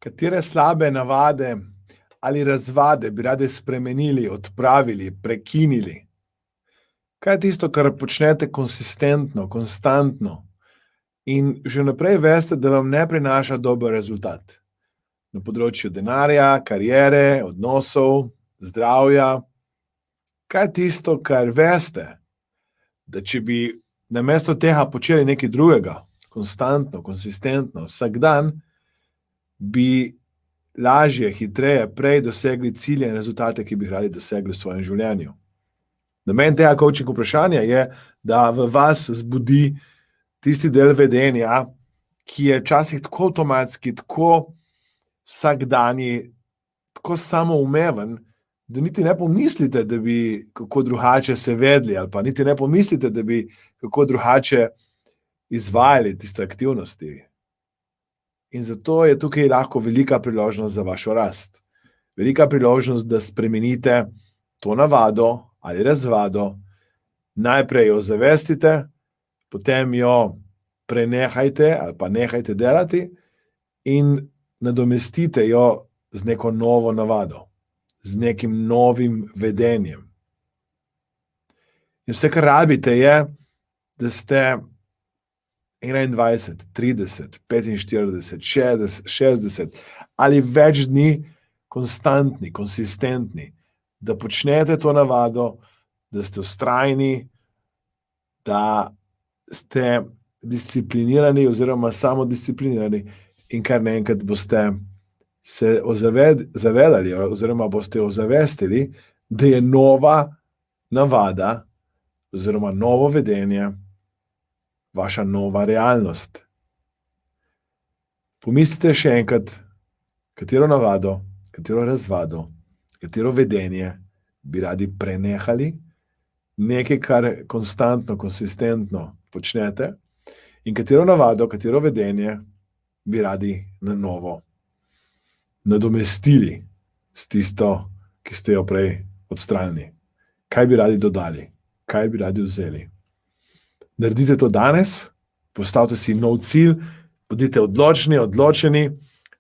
Katere slabe navade ali razvade bi radi spremenili, odpravili, prekinili? Kaj je tisto, kar počnete konsistentno, konstantno in že naprej veste, da vam ne prinaša dober rezultat? Na področju denarja, kariere, odnosov, zdravja. Kaj je tisto, kar veste, da če bi namesto tega počeli nekaj drugega, konstantno, konsistentno, vsak dan, bi lažje, hitreje, prej dosegli cilje in rezultate, ki bi jih radi dosegli v svojem življenju. Namen tega coaching vprašanja je, da v vas zbudi tisti del vedenja, ki je včasih tako avtomatski, tako vsakdanji, tako samoumeven, da niti ne pomislite, da bi kako drugače se vedli, ali pa niti ne pomislite, da bi kako drugače izvajali tiste aktivnosti. In zato je tukaj lahko velika priložnost za vašo rast. Velika priložnost, da spremenite to navado ali razvado, najprej jo zavestite, potem jo prenehajte ali pa nehajte delati in nadomestite jo z neko novo navado, z nekim novim vedenjem. In vse, kar rabite, je, da ste 21, 30, 45, 60 ali več dni konstantni, konsistentni, da počnete to navado, da ste vztrajni, da ste disciplinirani oziroma samodisciplinirani in kar naenkrat boste se zavedali oziroma boste ozavestili, da je nova navada oziroma novo vedenje vaša nova realnost. Pomislite še enkrat, katero navado, katero razvado, katero vedenje bi radi prenehali, nekaj, kar konstantno, konsistentno počnete, in katero navado, katero vedenje bi radi na novo nadomestili s tisto, ki ste jo prej odstranili. Kaj bi radi dodali? Kaj bi radi vzeli? Naredite to danes, postavite si nov cilj, bodite odločeni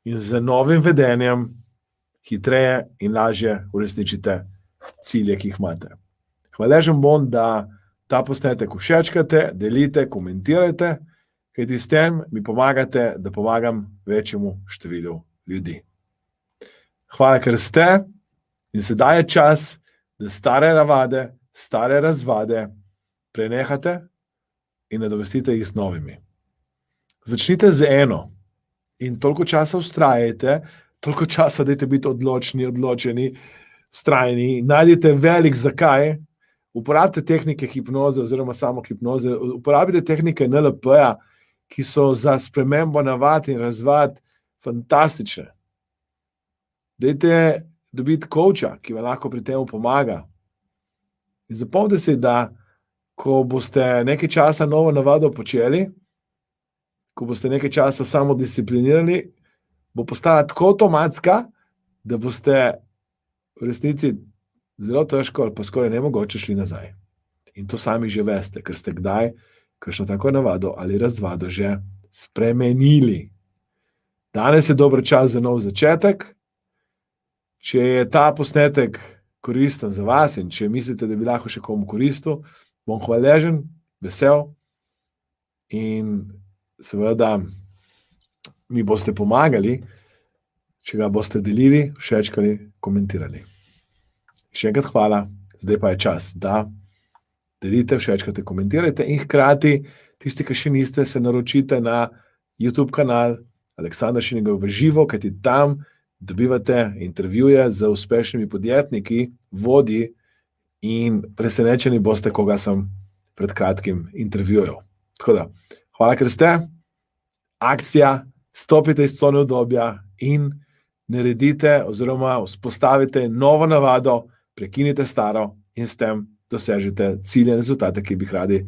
in z novim vedenjem hitreje in lažje uresničite cilje, ki jih imate. Hvaležen bom, da ta posnetek všečkate, delite, komentirajte, kajti s tem mi pomagate, da pomagam večjemu številu ljudi. Hvala, ker ste, in sedaj je čas, da stare navade, stare razvade prenehate in nadomestite jih z novimi. Začnite z eno in toliko časa vztrajajte, toliko časa dajte biti odločeni, vztrajni, najdite velik zakaj, uporabite tehnike hipnoze oziroma samo hipnoze, uporabite tehnike NLP-ja, ki so za spremembo navad in razvad fantastične. Dajte dobiti coacha, ki vam lahko pri tem pomaga. In zapomnite si, da ko boste nekaj časa novo navado počeli, ko boste nekaj časa samodisciplinirani, bo postala tako avtomatska, da boste v resnici zelo težko ali pa skoraj nemogoče šli nazaj. In to sami že veste, ker ste kdaj kakšno tako navado ali razvado že spremenili. Danes je dober čas za nov začetek. Če je ta posnetek koristen za vas in če mislite, da bi lahko še komu koristil, bom hvaležen, vesel in seveda mi boste pomagali, če ga boste delili, všečkali, komentirali. Še enkrat hvala, zdaj pa je čas, da delite, všečkate, komentirajte in hkrati tisti, ki še niste, se naročite na YouTube kanal Aleksander Šinigoj v živo, kajti tam dobivate intervjuje z uspešnimi podjetniki, vodji in presenečeni boste, koga sem pred kratkim intervjujal. Tako da, hvala, ker ste. Akcija, stopite iz cone udobja in naredite oziroma vzpostavite novo navado, prekinite staro in s tem dosežete cilje in rezultate, ki bi jih radi